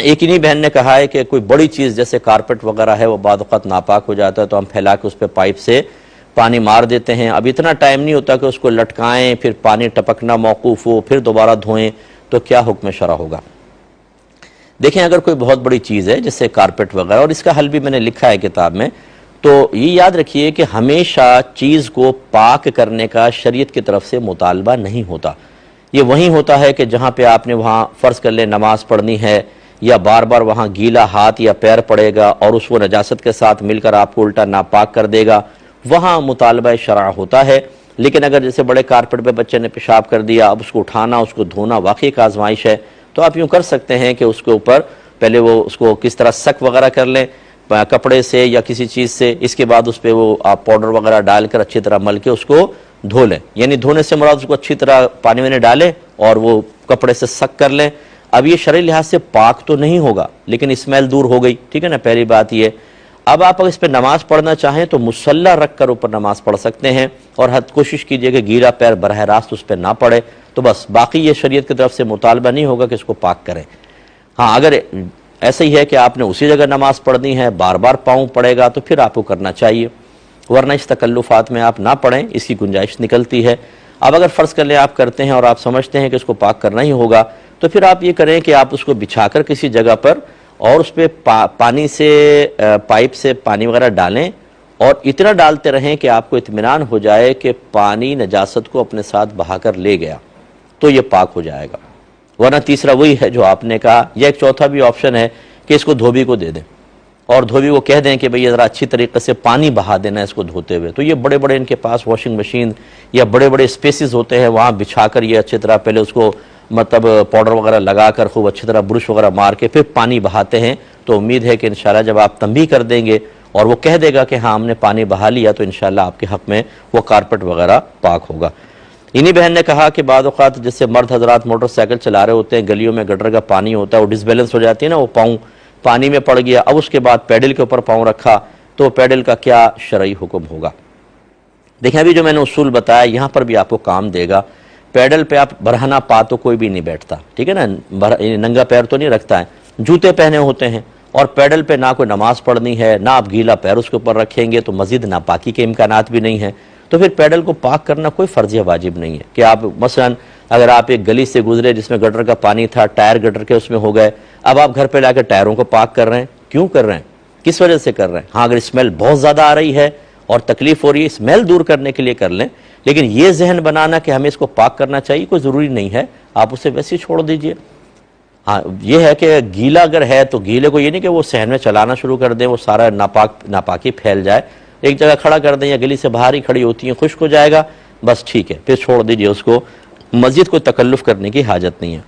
ایک انہی بہن نے کہا ہے کہ کوئی بڑی چیز جیسے کارپیٹ وغیرہ ہے وہ بعض اوقات ناپاک ہو جاتا ہے تو ہم پھیلا کے اس پہ پائپ سے پانی مار دیتے ہیں. اب اتنا ٹائم نہیں ہوتا کہ اس کو لٹکائیں پھر پانی ٹپکنا موقوف ہو پھر دوبارہ دھوئیں, تو کیا حکم شرع ہوگا؟ دیکھیں اگر کوئی بہت بڑی چیز ہے جیسے کارپیٹ وغیرہ, اور اس کا حل بھی میں نے لکھا ہے کتاب میں, تو یہ یاد رکھیے کہ ہمیشہ چیز کو پاک کرنے کا شریعت کی طرف سے مطالبہ نہیں ہوتا. یہ وہیں ہوتا ہے کہ جہاں پہ آپ نے وہاں فرض کر لیں نماز پڑھنی ہے یا بار بار وہاں گیلا ہاتھ یا پیر پڑے گا اور اس وہ نجاست کے ساتھ مل کر آپ کو الٹا ناپاک کر دے گا, وہاں مطالبہ شرع ہوتا ہے. لیکن اگر جیسے بڑے کارپیٹ پہ بچے نے پیشاب کر دیا, اب اس کو اٹھانا اس کو دھونا واقعی ایک آزمائش ہے, تو آپ یوں کر سکتے ہیں کہ اس کے اوپر پہلے وہ اس کو کس طرح سک وغیرہ کر لیں کپڑے سے یا کسی چیز سے, اس کے بعد اس پہ وہ آپ پاؤڈر وغیرہ ڈال کر اچھی طرح مل کے اس کو دھو لیں. یعنی دھونے سے مراد اس کو اچھی طرح پانی میں ڈالیں اور وہ کپڑے سے سک کر لیں. اب یہ شرعی لحاظ سے پاک تو نہیں ہوگا لیکن اسمیل دور ہو گئی, ٹھیک ہے نا, پہلی بات یہ. اب آپ اگر اس پہ نماز پڑھنا چاہیں تو مصلی رکھ کر اوپر نماز پڑھ سکتے ہیں, اور کوشش کیجئے کہ گیلا پیر براہ راست اس پہ نہ پڑے, تو بس باقی یہ شریعت کی طرف سے مطالبہ نہیں ہوگا کہ اس کو پاک کریں. ہاں اگر ایسا ہی ہے کہ آپ نے اسی جگہ نماز پڑھنی ہے, بار بار پاؤں پڑے گا, تو پھر آپ کو کرنا چاہیے, ورنہ اس تکلفات میں آپ نہ پڑھیں, اس کی گنجائش نکلتی ہے. اب اگر فرض کر لیں آپ کرتے ہیں اور آپ سمجھتے ہیں کہ اس کو پاک کرنا ہی ہوگا, تو پھر آپ یہ کریں کہ آپ اس کو بچھا کر کسی جگہ پر اور اس پہ پانی سے پائپ سے پانی وغیرہ ڈالیں, اور اتنا ڈالتے رہیں کہ آپ کو اطمینان ہو جائے کہ پانی نجاست کو اپنے ساتھ بہا کر لے گیا, تو یہ پاک ہو جائے گا. ورنہ تیسرا وہی ہے جو آپ نے کہا, یا ایک چوتھا بھی آپشن ہے کہ اس کو دھوبی کو دے دیں اور دھوبی کو کہہ دیں کہ بھئی ذرا اچھی طریقے سے پانی بہا دینا اس کو دھوتے ہوئے. تو یہ بڑے بڑے ان کے پاس واشنگ مشین یا بڑے بڑے اسپیسز ہوتے ہیں, وہاں بچھا کر یہ اچھی طرح پہلے اس کو مطلب پاؤڈر وغیرہ لگا کر خوب اچھی طرح برش وغیرہ مار کے پھر پانی بہاتے ہیں. تو امید ہے کہ انشاءاللہ جب آپ تنبیہ کر دیں گے اور وہ کہہ دے گا کہ ہاں ہم نے پانی بہا لیا, تو انشاءاللہ آپ کے حق میں وہ کارپیٹ وغیرہ پاک ہوگا. انہی بہن نے کہا کہ بعض اوقات جیسے مرد حضرات موٹر سائیکل چلا رہے ہوتے ہیں, گلیوں میں گٹر کا پانی ہوتا ہے, وہ ڈس بیلنس ہو جاتی ہے نا, وہ پاؤں پانی میں پڑ گیا, اب اس کے بعد پیڈل کے اوپر پاؤں رکھا, تو پیڈل کا کیا شرعی حکم ہوگا؟ دیکھیں ابھی جو میں نے اصول بتایا یہاں پر بھی آپ کو کام دے گا. پیڈل پہ آپ برہنہ پا تو کوئی بھی نہیں بیٹھتا, ٹھیک ہے نا, ننگا پیر تو نہیں رکھتا ہے, جوتے پہنے ہوتے ہیں, اور پیڈل پہ نہ کوئی نماز پڑھنی ہے نہ آپ گیلا پیر اس کے اوپر رکھیں گے, تو مزید ناپاکی کے امکانات بھی نہیں ہیں. تو پھر پیڈل کو پاک کرنا کوئی فرض یا واجب نہیں ہے کہ آپ مثلا اگر آپ ایک گلی سے گزرے جس میں گٹر کا پانی تھا, ٹائر گٹر کے اس میں ہو گئے, اب آپ گھر پہ لا کے ٹائروں کو پاک کر رہے ہیں, کیوں کر رہے ہیں, کس وجہ سے کر رہے ہیں؟ ہاں اگر اسمیل بہت زیادہ آ رہی ہے اور تکلیف ہو رہی ہے, اسمیل دور کرنے کے لیے کر لیں, لیکن یہ ذہن بنانا کہ ہمیں اس کو پاک کرنا چاہیے کوئی ضروری نہیں ہے, آپ اسے ویسے ہی چھوڑ دیجئے. ہاں یہ ہے کہ گیلا اگر ہے تو گیلے کو یہ نہیں کہ وہ صحن میں چلانا شروع کر دیں, وہ سارا ناپاکی پھیل جائے, ایک جگہ کھڑا کر دیں یا گلی سے باہر ہی کھڑی ہوتی ہیں, خشک ہو جائے گا, بس ٹھیک ہے, پھر چھوڑ دیجئے اس کو, مزید کوئی تکلف کرنے کی حاجت نہیں ہے.